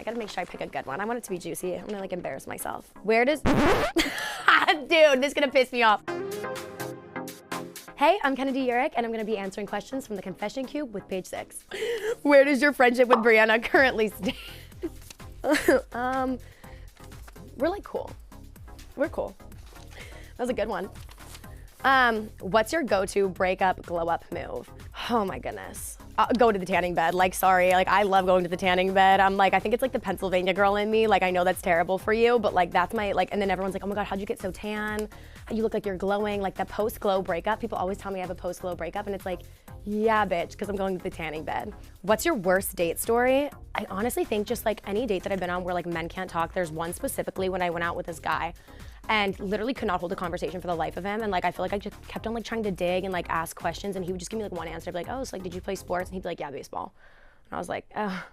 gotta make sure I pick a good one. I want it to be juicy. I'm gonna like embarrass myself. Where does, dude, this is gonna piss me off. Hey, I'm Kennedy Eurich, and I'm gonna be answering questions from the Confession Cube with page 6. Where does your friendship with Brianna currently stand? We're like cool. We're cool. That was a good one. What's your go-to breakup glow up move? Oh my goodness. Go to the tanning bed. Like, sorry, like I love going to the tanning bed. I'm like, I think it's like the Pennsylvania girl in me. Like, I know that's terrible for you, but like that's my, like, and then everyone's like, oh my God, how'd you get so tan? You look like you're glowing. Like the post-glow breakup. People always tell me I have a post-glow breakup, and it's like, yeah, bitch, because I'm going to the tanning bed. What's your worst date story? I honestly think just like any date that I've been on where like men can't talk. There's one specifically when I went out with this guy and literally could not hold a conversation for the life of him. And like, I feel like I just kept on like trying to dig and like ask questions, and he would just give me like one answer. I'd be like, oh, so like, did you play sports? And he'd be like, yeah, baseball. And I was like, oh,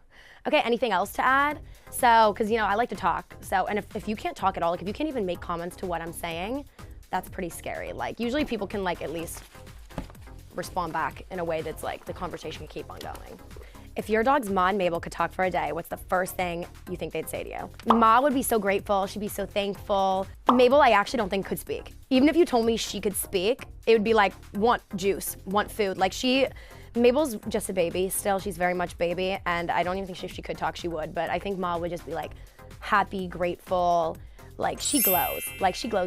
okay, anything else to add? So, cause you know, I like to talk. So, and if you can't talk at all, like if you can't even make comments to what I'm saying, that's pretty scary. Like usually people can like at least respond back in a way that's like the conversation can keep on going. If your dog's Ma and Mabel could talk for a day, what's the first thing you think they'd say to you? Ma would be so grateful, she'd be so thankful. Mabel, I actually don't think could speak. Even if you told me she could speak, it would be like, want juice, want food. Like Mabel's just a baby still, she's very much baby, and I don't even think if she could talk, she would, but I think Ma would just be like happy, grateful, like she glows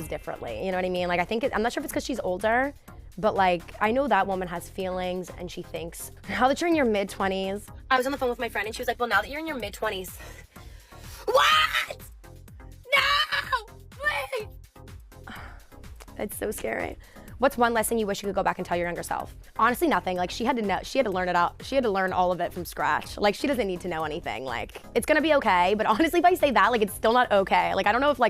differently, you know what I mean? Like I think, I'm not sure if it's because she's older, but like, I know that woman has feelings and she thinks, now that you're in your mid-20s. I was on the phone with my friend and she was like, well, now that you're in your mid-20s. What? No, please. That's so scary. What's one lesson you wish you could go back and tell your younger self? Honestly, nothing. Like she had to know, she had to learn it out. She had to learn all of it from scratch. Like she doesn't need to know anything. Like it's gonna be okay, but honestly, if I say that, like it's still not okay. Like I don't know if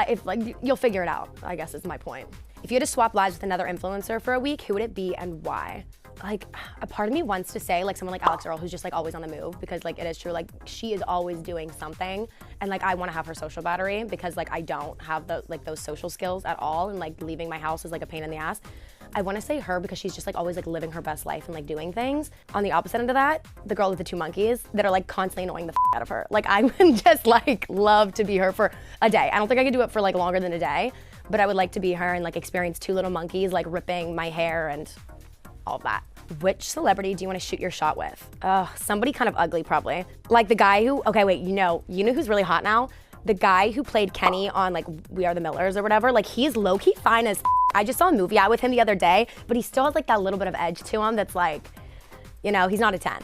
if you'll figure it out, I guess is my point. If you had to swap lives with another influencer for a week, who would it be and why? Like a part of me wants to say like someone like Alex Earl, who's just like always on the move, because like it is true, like she is always doing something, and like I want to have her social battery because like I don't have those social skills at all, and like leaving my house is like a pain in the ass. I want to say her because she's just like always like living her best life and like doing things. On the opposite end of that, the girl with the 2 monkeys that are like constantly annoying the out of her. Like I would just like love to be her for a day. I don't think I could do it for like longer than a day, but I would like to be her and like experience 2 little monkeys like ripping my hair and all of that. Which celebrity do you want to shoot your shot with? Somebody kind of ugly probably. Like the guy who, okay wait, you know who's really hot now? The guy who played Kenny on like We Are the Millers or whatever, like he's low-key fine as I just saw a movie out with him the other day, but he still has like that little bit of edge to him that's like, you know, he's not a 10.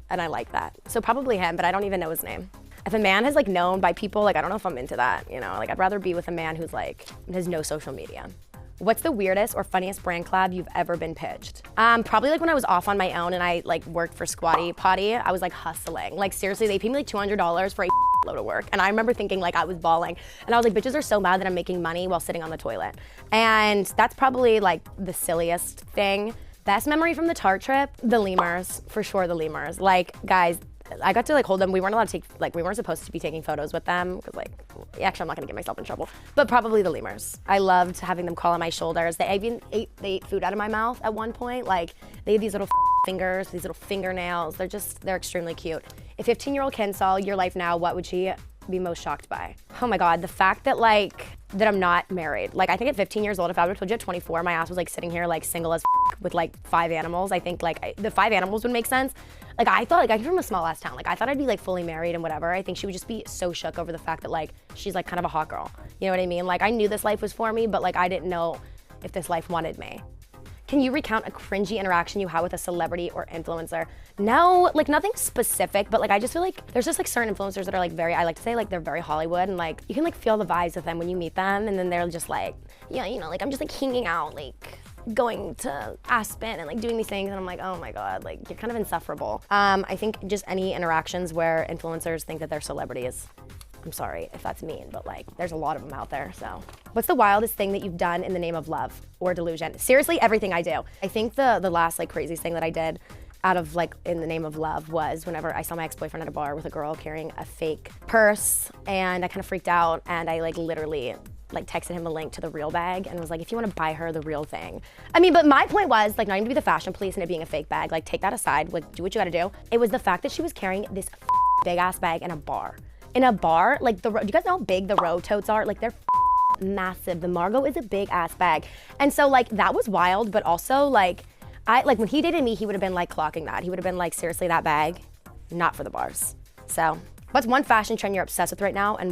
And I like that. So probably him, but I don't even know his name. If a man is like known by people, like I don't know if I'm into that, you know? Like I'd rather be with a man who's like, has no social media. What's the weirdest or funniest brand collab you've ever been pitched? Probably like when I was off on my own and I like worked for Squatty Potty, I was like hustling. Like seriously, they paid me like $200 for a load of work. And I remember thinking like I was bawling. And I was like, bitches are so mad that I'm making money while sitting on the toilet. And that's probably like the silliest thing. Best memory from the Tart trip, the lemurs, for sure the lemurs. Like guys, I got to like hold them. We weren't allowed to take, like we weren't supposed to be taking photos with them because like, actually I'm not gonna get myself in trouble, but probably the lemurs. I loved having them crawl on my shoulders. They even ate food out of my mouth at one point. Like they have these little fingers, these little fingernails. They're extremely cute. If 15-year-old Ken saw your life now, what would she be most shocked by? Oh my God, the fact that that I'm not married. Like I think at 15 years old, if I would've told you at 24, my ass was like sitting here like single as with like 5 animals, I think like the 5 animals would make sense. Like I thought, like I came from a small ass town. Like I thought I'd be like fully married and whatever. I think she would just be so shook over the fact that like, she's like kind of a hot girl. You know what I mean? Like I knew this life was for me, but like I didn't know if this life wanted me. Can you recount a cringy interaction you had with a celebrity or influencer? No, like nothing specific, but like I just feel like there's just like certain influencers that are like I like to say like they're very Hollywood, and like you can like feel the vibes with them when you meet them, and then they're just like, yeah, you know, like I'm just like hanging out, like going to Aspen and like doing these things, and I'm like, oh my God, like you're kind of insufferable. I think just any interactions where influencers think that they're celebrities. I'm sorry if that's mean, but like there's a lot of them out there, so. What's the wildest thing that you've done in the name of love or delusion? Seriously, everything I do. I think the last like craziest thing that I did out of like in the name of love was whenever I saw my ex-boyfriend at a bar with a girl carrying a fake purse, and I kind of freaked out, and I like literally like texted him a link to the real bag and was like, if you want to buy her the real thing. I mean, but my point was like not even to be the fashion police and it being a fake bag, like take that aside, like do what you gotta do. It was the fact that she was carrying this big ass bag in a bar. in a bar, like do you guys know how big the Row totes are? Like they're massive. The Margot is a big ass bag. And so like that was wild, but also like when he dated me, he would have been like clocking that. He would have been like, seriously, that bag, not for the bars. So what's one fashion trend you're obsessed with right now and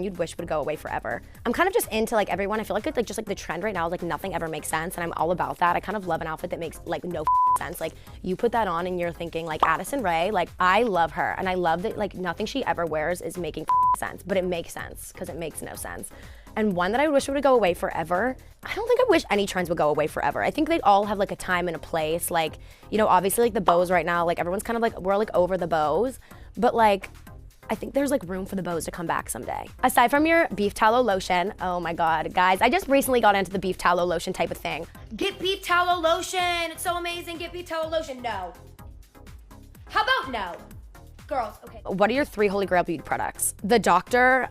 you'd wish would go away forever? I'm kind of just into like everyone. I feel like it's like just like the trend right now is like nothing ever makes sense, and I'm all about that. I kind of love an outfit that makes like no sense. Like you put that on and you're thinking like Addison Rae, like I love her, and I love that like nothing she ever wears is making sense, but it makes sense because it makes no sense. And one that I wish would go away forever, I don't think I wish any trends would go away forever. I think they'd all have like a time and a place. Like, you know, obviously like the bows right now, like everyone's kind of like, we're like over the bows, but like, I think there's like room for the bows to come back someday. Aside from your beef tallow lotion, oh my God, guys, I just recently got into the beef tallow lotion type of thing. Get beef tallow lotion, it's so amazing, get beef tallow lotion, no. How about no? Girls, okay. What are your 3 holy grail beauty products? The Dr.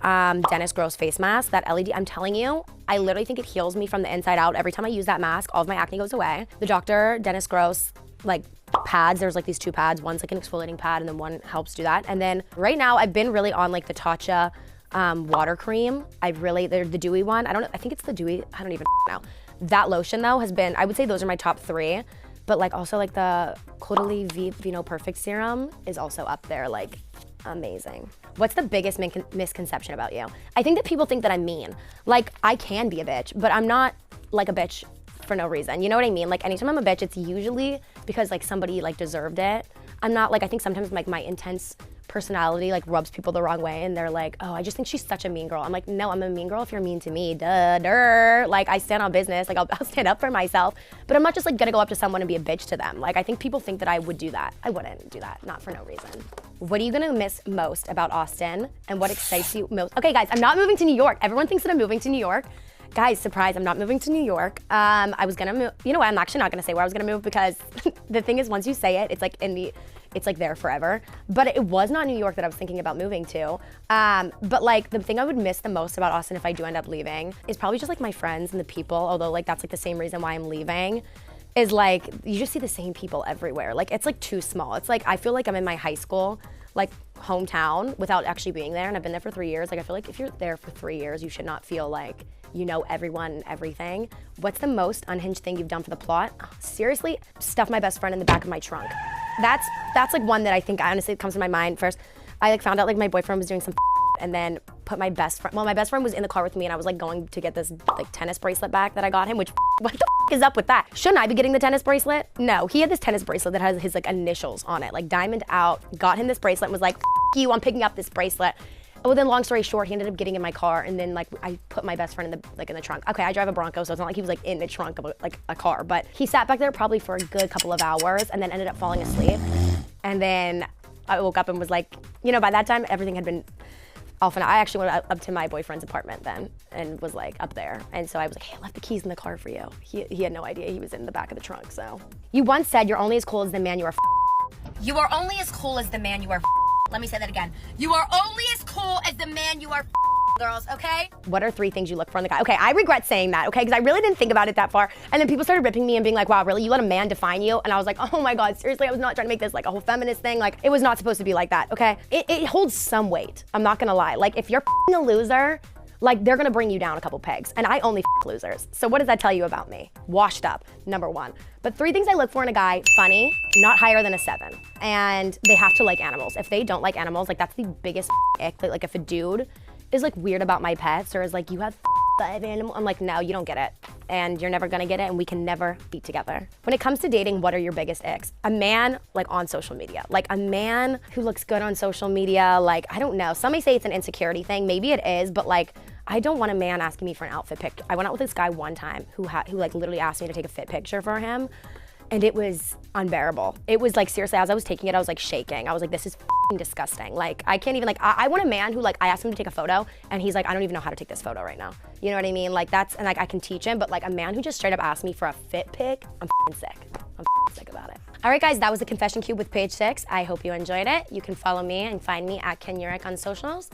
Dennis Gross face mask, that LED, I'm telling you, I literally think it heals me from the inside out. Every time I use that mask, all of my acne goes away. The Dr. Dennis Gross, like pads, there's like these 2 pads. One's like an exfoliating pad and then one helps do that. And then right now I've been really on like the Tatcha water cream. They're the dewy one. I think it's the dewy, I don't even know. That lotion though has been, I would say those are my top 3. But like also like the Caudalie Vino Perfect Serum is also up there, like amazing. What's the biggest misconception about you? I think that people think that I'm mean. Like I can be a bitch, but I'm not like a bitch for no reason. You know what I mean? Like anytime I'm a bitch, it's usually because like somebody like deserved it. I'm not like, I think sometimes like my intense personality like rubs people the wrong way and they're like, oh, I just think she's such a mean girl. I'm like, no, I'm a mean girl if you're mean to me, duh. Like I stand on business, like I'll stand up for myself, but I'm not just like gonna go up to someone and be a bitch to them. Like I think people think that I would do that. I wouldn't do that, not for no reason. What are you gonna miss most about Austin and what excites you most? Okay guys, I'm not moving to New York. Everyone thinks that I'm moving to New York. Guys, surprise, I'm not moving to New York. I was gonna move, you know what, I'm actually not gonna say where I was gonna move because the thing is once you say it, it's like it's like there forever. But it was not New York that I was thinking about moving to. But like the thing I would miss the most about Austin if I do end up leaving is probably just like my friends and the people, although like that's like the same reason why I'm leaving, is like you just see the same people everywhere. Like it's like too small. It's like I feel like I'm in my high school, like hometown without actually being there, and I've been there for 3 years. Like I feel like if you're there for 3 years, you should not feel like you know everyone and everything. What's the most unhinged thing you've done for the plot? Seriously, stuff my best friend in the back of my trunk. That's like one that I think honestly comes to my mind first. I like found out like my boyfriend was doing some and then put my best friend, well my best friend was in the car with me and I was like going to get this like tennis bracelet back that I got him, which what the is up with that? Shouldn't I be getting the tennis bracelet? No, he had this tennis bracelet that has his like initials on it, like diamond out, got him this bracelet and was like, you, I'm picking up this bracelet. Well, then long story short, he ended up getting in my car and then like I put my best friend in the trunk. Okay, I drive a Bronco, so it's not like he was like in the trunk of a car, but he sat back there probably for a good couple of hours and then ended up falling asleep. And then I woke up and was like, you know, by that time everything had been off and I actually went up to my boyfriend's apartment then and was like up there. And so I was like, hey, I left the keys in the car for you. He had no idea he was in the back of the trunk, so. You once said you're only as cool as the man you are. You are only as cool as the man you are. Let me say that again. You are only as cool as the man you are, girls, okay? What are 3 things you look for in the guy? Okay, I regret saying that, okay? Because I really didn't think about it that far. And then people started ripping me and being like, wow, really? You let a man define you? And I was like, oh my God, seriously, I was not trying to make this like a whole feminist thing. Like, it was not supposed to be like that, okay? It holds some weight. I'm not gonna lie. Like, if you're a loser, like they're gonna bring you down a couple pegs. And I only losers. So what does that tell you about me? Washed up, number 1. But 3 things I look for in a guy: funny, not higher than a 7. And they have to like animals. If they don't like animals, like that's the biggest ick. Like if a dude is like weird about my pets or is like, you have 5 animals, I'm like, no, you don't get it. And you're never gonna get it and we can never be together. When it comes to dating, what are your biggest icks? A man like on social media. Like a man who looks good on social media, like, I don't know. Some may say it's an insecurity thing, maybe it is, but like, I don't want a man asking me for an outfit pic. I went out with this guy one time who like literally asked me to take a fit picture for him. And it was unbearable. It was like, seriously, as I was taking it, I was like shaking. I was like, this is f***ing disgusting. Like, I can't even like, I want a man who like, I asked him to take a photo and he's like, I don't even know how to take this photo right now. You know what I mean? Like that's, and like I can teach him, but like a man who just straight up asked me for a fit pic, I'm f***ing sick. I'm f***ing sick about it. All right guys, that was the Confession Cube with Page 6. I hope you enjoyed it. You can follow me and find me at Eurich on socials.